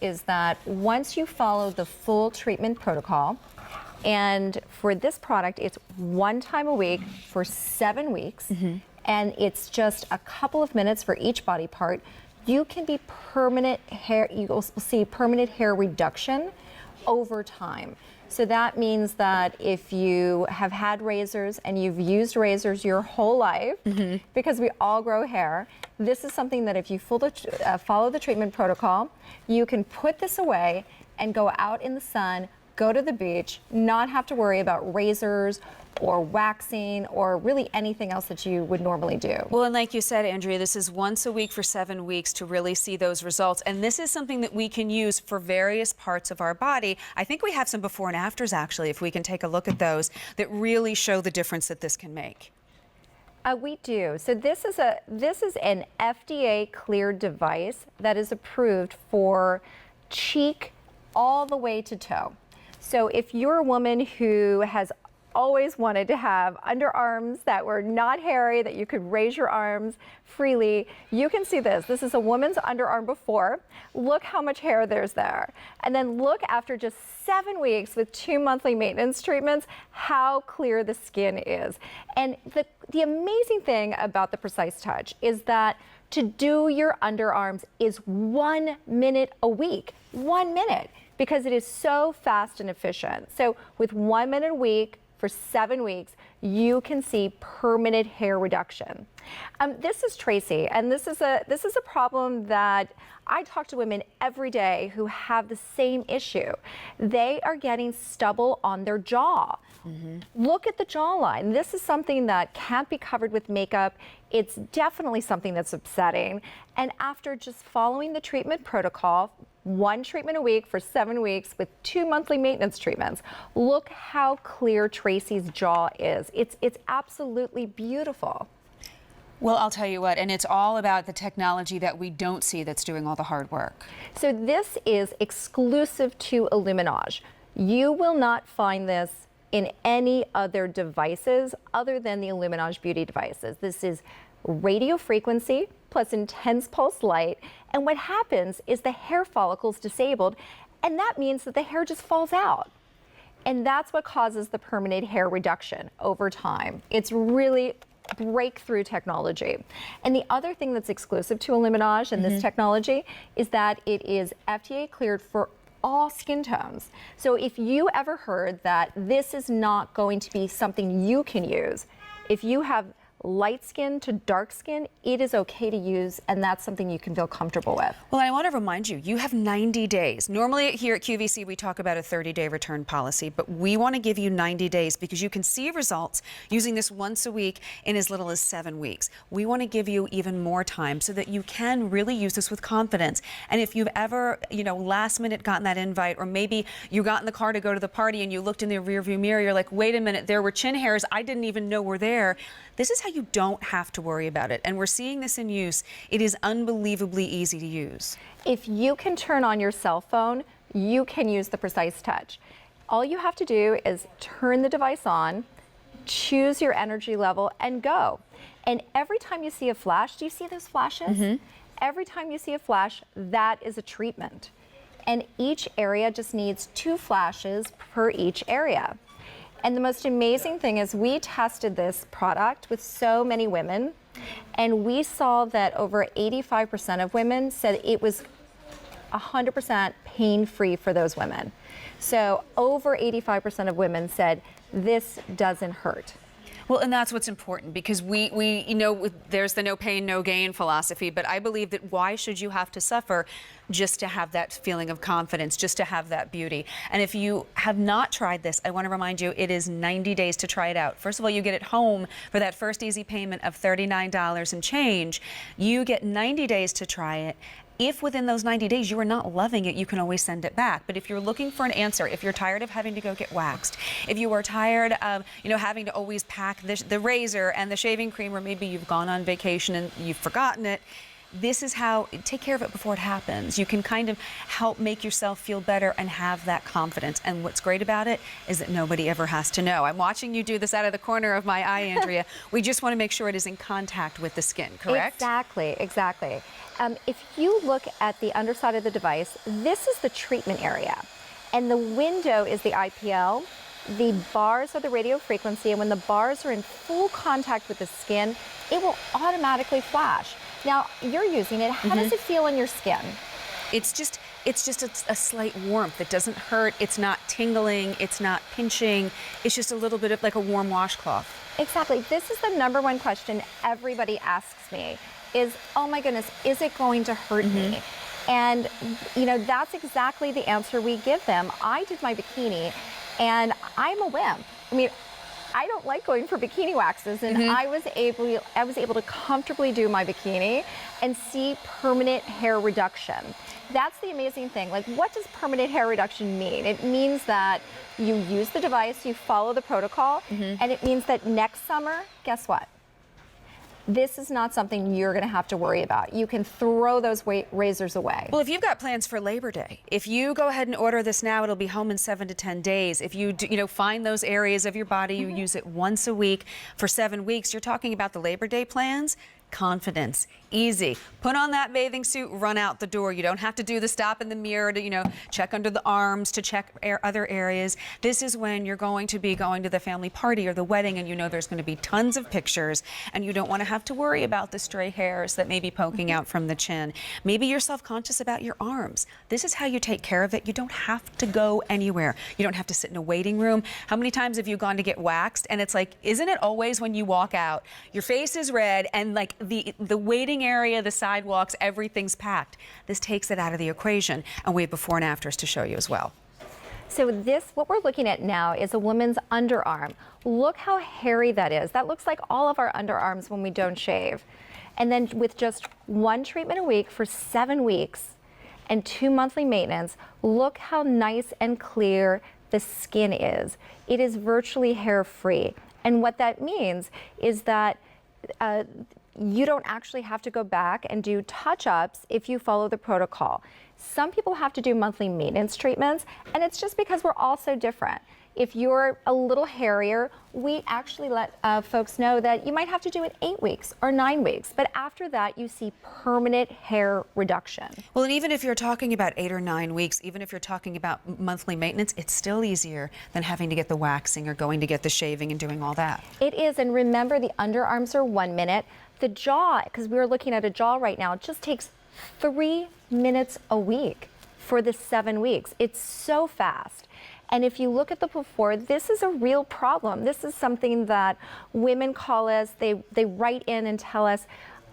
is that once you follow the full treatment protocol, and for this product, it's 1 time a week for 7 weeks, and it's just a couple of minutes for each body part, you can be permanent hair, you will see permanent hair reduction over time. So that means that if you have had razors and you've used razors your whole life, because we all grow hair, this is something that if you follow the treatment protocol, you can put this away and go out in the sun, go to the beach, not have to worry about razors or waxing or really anything else that you would normally do. Well, and like you said, Andrea, this is once a week for 7 weeks to really see those results. And this is something that we can use for various parts of our body. I think we have some before and afters, actually, if we can take a look at those, that really show the difference that this can make. We do. So this is an FDA cleared device that is approved for cheek all the way to toe. So if you're a woman who has always wanted to have underarms that were not hairy, that you could raise your arms freely, you can see this. This is a woman's underarm before. Look how much hair there's there. And then look after just 7 weeks with 2 monthly maintenance treatments, how clear the skin is. And the amazing thing about the Precise Touch is that to do your underarms is 1 minute a week. 1 minute, because it is so fast and efficient. So with 1 minute a week, for 7 weeks, you can see permanent hair reduction. This is Tracy, and this is a problem that I talk to women every day who have the same issue. They are getting stubble on their jaw. Look at the jawline. This is something that can't be covered with makeup. It's definitely something that's upsetting. And after just following the treatment protocol, 1 treatment a week for 7 weeks with 2 monthly maintenance treatments, look how clear Tracy's jaw is. It's absolutely beautiful. Well, I'll tell you what, and it's all about the technology that we don't see that's doing all the hard work. So this is exclusive to Illuminage. You will not find this in any other devices other than the Illuminage beauty devices. This is radio frequency plus intense pulse light, and what happens is the hair follicle's disabled, and that means that the hair just falls out. And that's what causes the permanent hair reduction over time. It's really breakthrough technology. And the other thing that's exclusive to Illuminage and this technology is that it is FDA cleared for all skin tones. So if you ever heard that this is not going to be something you can use, if you have light skin to dark skin, it is okay to use, and that's something you can feel comfortable with. Well, I want to remind you, you have 90 days. Normally here at QVC, we talk about a 30-day return policy, but we want to give you 90 days because you can see results using this once a week in as little as 7 weeks. We want to give you even more time so that you can really use this with confidence. And if you've ever, last minute gotten that invite, or maybe you got in the car to go to the party and you looked in the rearview mirror, you're like, wait a minute, there were chin hairs I didn't even know were there. This is how you don't have to worry about it. And we're seeing this in use. It is unbelievably easy to use. If you can turn on your cell phone, you can use the Precise Touch. All you have to do is turn the device on, choose your energy level, and go. And every time you see a flash, do you see those flashes? Every time you see a flash, that is a treatment. And each area just needs 2 flashes per each area. And the most amazing thing is we tested this product with so many women, and we saw that over 85% of women said it was 100% pain-free for those women. So over 85% of women said this doesn't hurt. Well, and that's what's important, because we there's the no pain, no gain philosophy, but I believe that why should you have to suffer just to have that feeling of confidence, just to have that beauty? And if you have not tried this, I want to remind you, it is 90 days to try it out. First of all, you get it home for that first easy payment of $39 and change. You get 90 days to try it. If within those 90 days you are not loving it, you can always send it back. But if you're looking for an answer, if you're tired of having to go get waxed, if you are tired of having to always pack the razor and the shaving cream, or maybe you've gone on vacation and you've forgotten it, this is how, take care of it before it happens. You can kind of help make yourself feel better and have that confidence. And what's great about it is that nobody ever has to know. I'm watching you do this out of the corner of my eye, Andrea. We just want to make sure it is in contact with the skin, correct? Exactly, exactly. If you look at the underside of the device, this is the treatment area. And the window is the IPL. The bars are the radio frequency, and when the bars are in full contact with the skin, it will automatically flash. Now, you're using it. How does it feel on your skin? It's just a slight warmth. It doesn't hurt. It's not tingling. It's not pinching. It's just a little bit of like a warm washcloth. Exactly. This is the #1 question everybody asks me is, oh my goodness, is it going to hurt me? And, you know, that's exactly the answer we give them. I did my bikini, and I'm a wimp. I mean, I don't like going for bikini waxes, and I was able to comfortably do my bikini and see permanent hair reduction. That's the amazing thing. Like, what does permanent hair reduction mean? It means that you use the device, you follow the protocol, and it means that next summer, guess what? This is not something you're going to have to worry about. You can throw those razors away. Well, if you've got plans for Labor Day, if you go ahead and order this now, it'll be home in 7 to 10 days. If you find those areas of your body, you use it once a week for 7 weeks. You're talking about the Labor Day plans. Confidence, easy. Put on that bathing suit, run out the door. You don't have to do the stop in the mirror to, check under the arms, to check other areas. This is when you're going to be going to the family party or the wedding, and there's going to be tons of pictures, and you don't want to have to worry about the stray hairs that may be poking out from the chin. Maybe you're self-conscious about your arms. This is how you take care of it. You don't have to go anywhere. You don't have to sit in a waiting room. How many times have you gone to get waxed, and it's like, isn't it always when you walk out, your face is red, and like the waiting area, the sidewalks, everything's packed. This takes it out of the equation, and we have before and afters to show you as well. So what we're looking at now is a woman's underarm. Look how hairy that is. That looks like all of our underarms when we don't shave. And then with just 1 treatment a week for 7 weeks and 2 monthly maintenance, look how nice and clear the skin is. It is virtually hair-free. And what that means is that you don't actually have to go back and do touch-ups if you follow the protocol. Some people have to do monthly maintenance treatments, and it's just because we're all so different. If you're a little hairier, we actually let folks know that you might have to do it 8 weeks or 9 weeks, but after that you see permanent hair reduction. Well, and even if you're talking about 8 or 9 weeks, even if you're talking about monthly maintenance, it's still easier than having to get the waxing or going to get the shaving and doing all that. It is, and remember, the underarms are 1 minute. The jaw, because we're looking at a jaw right now, it just takes 3 minutes a week for the 7 weeks. It's so fast. And if you look at the before, this is a real problem. This is something that women call us, they write in and tell us,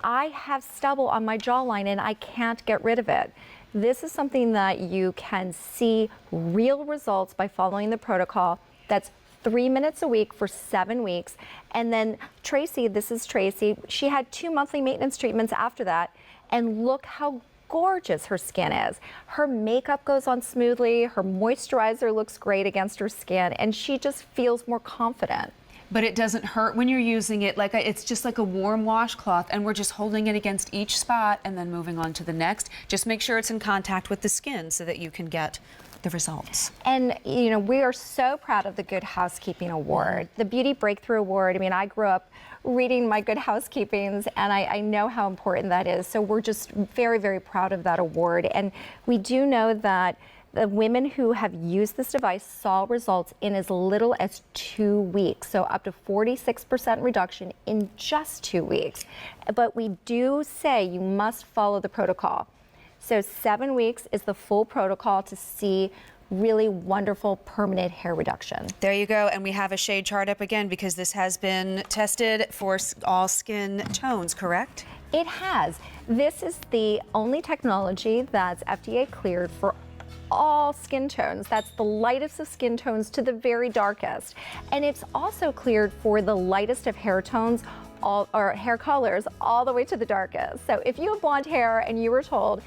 I have stubble on my jawline and I can't get rid of it. This is something that you can see real results by following the protocol. That's 3 minutes a week for 7 weeks. And then Tracy, this is Tracy, she had 2 monthly maintenance treatments after that. And look how gorgeous her skin is. Her makeup goes on smoothly, her moisturizer looks great against her skin, and she just feels more confident. But it doesn't hurt when you're using it. It's just like a warm washcloth, and we're just holding it against each spot and then moving on to the next. Just make sure it's in contact with the skin so that you can get the results. And we are so proud of the Good Housekeeping Award, the Beauty Breakthrough Award. I mean, I grew up reading my Good Housekeepings, and I know how important that is. So we're just very, very proud of that award. And we do know that the women who have used this device saw results in as little as 2 weeks, so up to 46% reduction in just 2 weeks. But we do say you must follow the protocol. So 7 weeks is the full protocol to see really wonderful permanent hair reduction. There you go. And we have a shade chart up again because this has been tested for all skin tones, correct? It has. This is the only technology that's FDA cleared for all skin tones. That's the lightest of skin tones to the very darkest. And it's also cleared for the lightest of hair tones or hair colors all the way to the darkest. So if you have blonde hair and you were told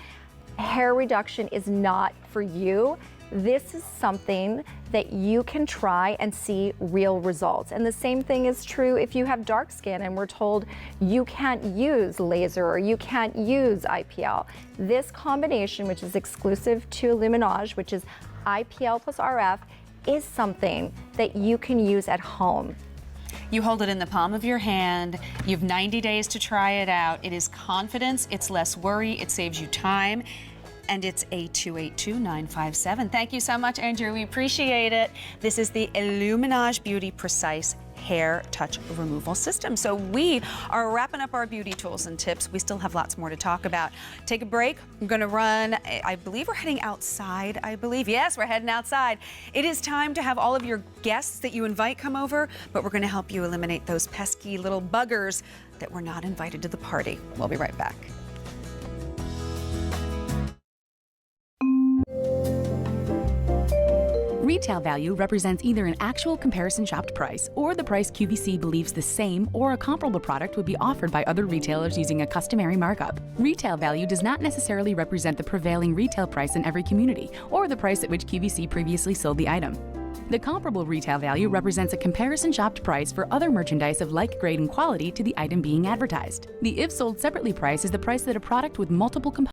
hair reduction is not for you, this is something that you can try and see real results. And the same thing is true if you have dark skin and we're told you can't use laser or you can't use IPL. This combination, which is exclusive to Luminage, which is IPL plus RF, is something that you can use at home. You hold it in the palm of your hand. You have 90 days to try it out. It is confidence, it's less worry, it saves you time, and it's A282957. Thank you so much, Andrew. We appreciate it. This is the Luminage Beauty Precise Hair Touch Removal System. So we are wrapping up our beauty tools and tips. We still have lots more to talk about. Take a break. I'm going to run. I believe we're heading outside. Yes, we're heading outside. It is time to have all of your guests that you invite come over, but we're going to help you eliminate those pesky little buggers that were not invited to the party. We'll be right back. Retail value represents either an actual comparison shopped price or the price QVC believes the same or a comparable product would be offered by other retailers using a customary markup. Retail value does not necessarily represent the prevailing retail price in every community or the price at which QVC previously sold the item. The comparable retail value represents a comparison shopped price for other merchandise of like grade and quality to the item being advertised. The if sold separately price is the price that a product with multiple components